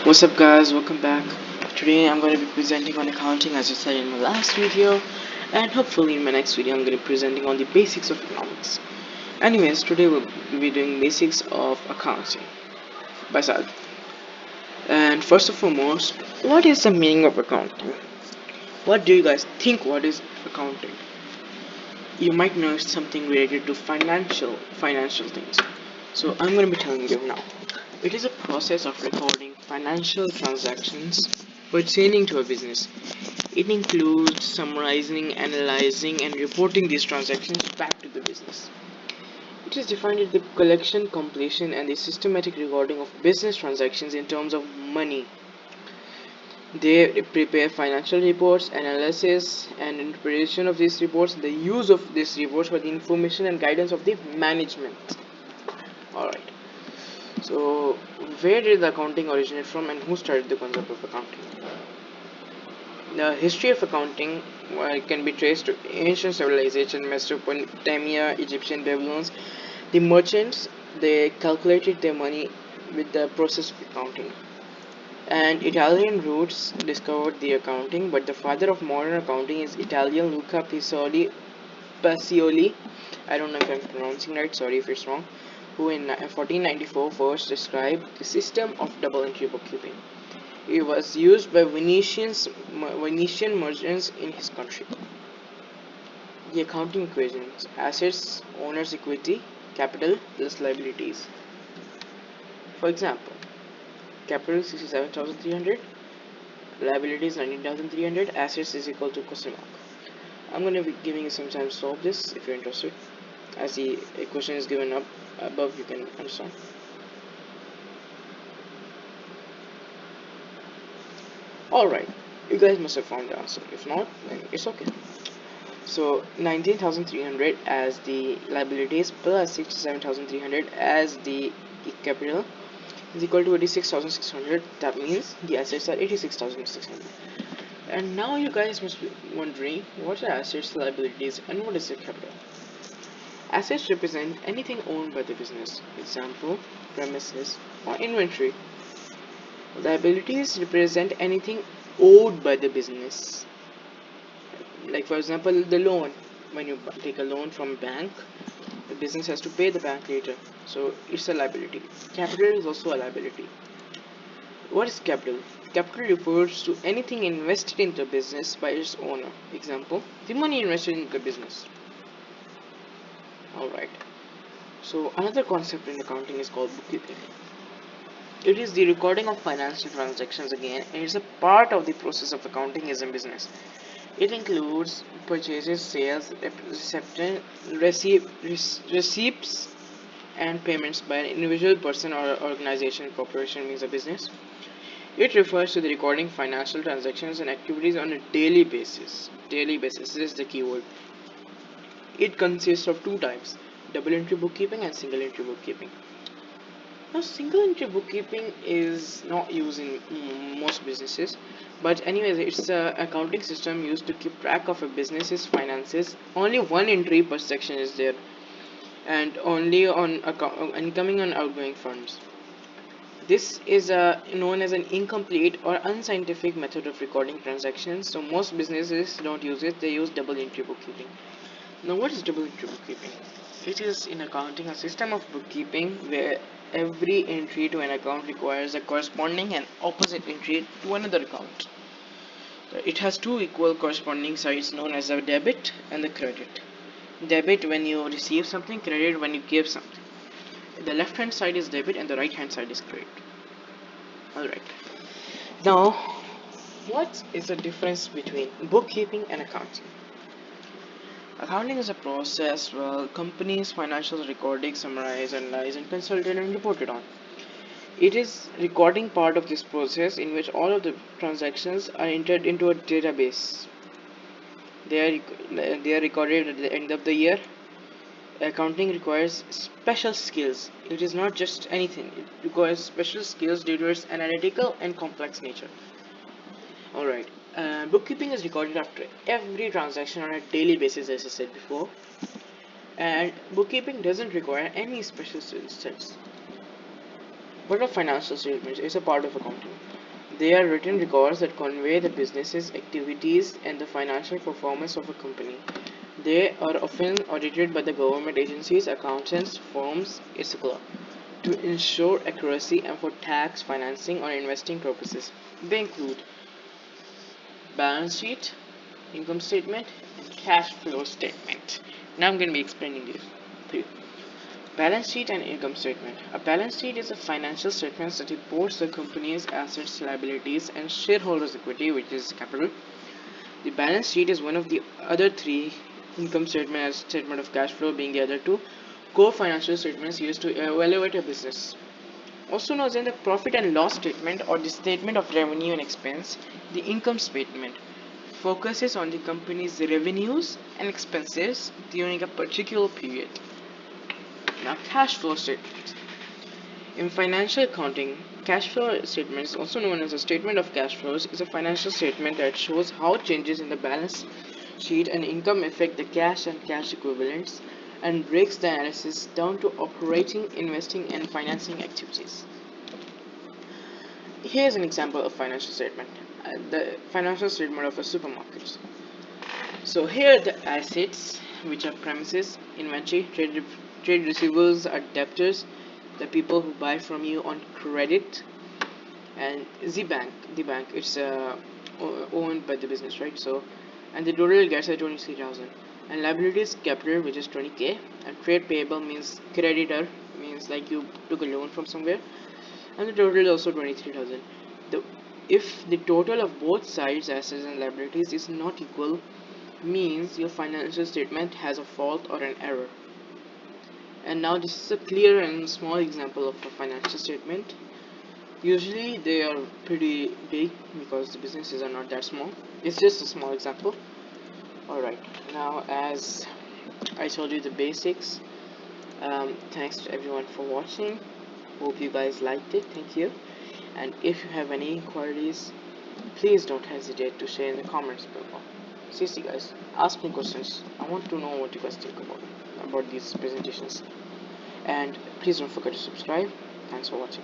What's up guys, welcome back. Today I'm going to be presenting on accounting as I said in my last video, and hopefully in my next video I'm going to be presenting on the basics of economics. Anyways, today we'll be doing basics of accounting by Sad. And first and foremost, what is the meaning of accounting? What do you guys think what is accounting? You might know it's something related to financial things. So I'm going to be telling you now. It is a process of recording financial transactions pertaining to a business. It includes summarizing, analyzing, and reporting these transactions back to the business. It is defined as the collection, completion, and the systematic recording of business transactions in terms of money. They prepare financial reports, analysis, and interpretation of these reports, the use of these reports for the information and guidance of the management. Alright. So, where did the accounting originate from and who started the concept of accounting? The history of accounting can be traced to ancient civilization, Mesopotamia, Egyptian, Babylons. The merchants, they calculated their money with the process of accounting. And Italian roots discovered the accounting, but the father of modern accounting is Italian Luca Pacioli. I don't know if I'm pronouncing right, sorry if it's wrong, who in 1494 first described the system of double entry bookkeeping. It was used by Venetian merchants in his country. The accounting equations: assets, owner's equity, capital plus liabilities. For example, capital 67,300, liabilities 19,300, assets is equal to question mark. I'm going to be giving you some time to solve this if you're interested. As the equation is given up above, you can understand. Alright, you guys must have found the answer. If not, then it's okay. So 19,300 as the liabilities plus 67,300 as the capital is equal to 86,600. That means the assets are 86,600. And now you guys must be wondering what are assets, liabilities, and what is the capital? Assets represent anything owned by the business, example, premises or inventory. Liabilities represent anything owed by the business, like for example the loan. When you take a loan from a bank, the business has to pay the bank later, so it's a liability. Capital is also a liability. What is capital? Capital refers to anything invested into a business by its owner, example, the money invested into the business. Alright, so another concept in accounting is called bookkeeping. It is the recording of financial transactions again, and it's a part of the process of accounting as a business. It includes purchases, sales, receipts, and payments by an individual person or organization. Corporation means a business. It refers to the recording financial transactions and activities on a daily basis. Daily basis is the keyword. It consists of two types: double entry bookkeeping and single entry bookkeeping. Now, single entry bookkeeping is not used in most businesses, but anyways, it's a accounting system used to keep track of a business's finances. Only one entry per section is there, and only on incoming and outgoing funds. This is known as an incomplete or unscientific method of recording transactions. So most businesses don't use it; they use double entry bookkeeping. Now, what is double entry bookkeeping? It is in accounting a system of bookkeeping where every entry to an account requires a corresponding and opposite entry to another account. It has two equal corresponding sides known as the debit and the credit. Debit when you receive something, credit when you give something. The left hand side is debit and the right hand side is credit. Alright. Now, what is the difference between bookkeeping and accounting? Accounting is a process where companies' financial recording summarized, analyzed, and consulted and reported on. It is recording part of this process in which all of the transactions are entered into a database. They are recorded at the end of the year. Accounting requires special skills. It is not just anything. It requires special skills due to its analytical and complex nature. Alright. Bookkeeping is recorded after every transaction on a daily basis, as I said before. And bookkeeping doesn't require any special skills. What are financial statements? It's a part of accounting. They are written records that convey the business's activities and the financial performance of a company. They are often audited by the government agencies, accountants, firms, etc. to ensure accuracy and for tax, financing, or investing purposes. They include balance sheet, income statement, and cash flow statement. Now I'm going to be explaining this to you. Balance sheet and income statement. A balance sheet is a financial statement that reports the company's assets, liabilities, and shareholders' equity, which is capital. The balance sheet is one of the other three, income statement and statement of cash flow being the other two, core financial statements used to evaluate a business. Also known as the profit and loss statement or the statement of revenue and expense, the income statement focuses on the company's revenues and expenses during a particular period. Now, cash flow statement. In financial accounting, cash flow statements, also known as a statement of cash flows, is a financial statement that shows how changes in the balance sheet and income affect the cash and cash equivalents and breaks the analysis down to operating, investing, and financing activities. Here's an example of financial statement. The financial statement of a supermarket. So here are the assets, which are premises, inventory, trade receivables are debtors, the people who buy from you on credit, and the bank, it's owned by the business, right? So, and the total gets at 23,000. And liabilities capital, which is 20k, and trade payable means creditor, means like you took a loan from somewhere, and the total is also 23,000. The if the total of both sides, assets and liabilities, is not equal, means your financial statement has a fault or an error. And now this is a clear and small example of a financial statement. Usually they are pretty big because the businesses are not that small. It's just a small example. Alright, now as I told you the basics, thanks to everyone for watching. Hope you guys liked it. Thank you. And if you have any inquiries, please don't hesitate to share in the comments below. See guys, ask me questions. I want to know what you guys think about these presentations. And please don't forget to subscribe. Thanks for watching.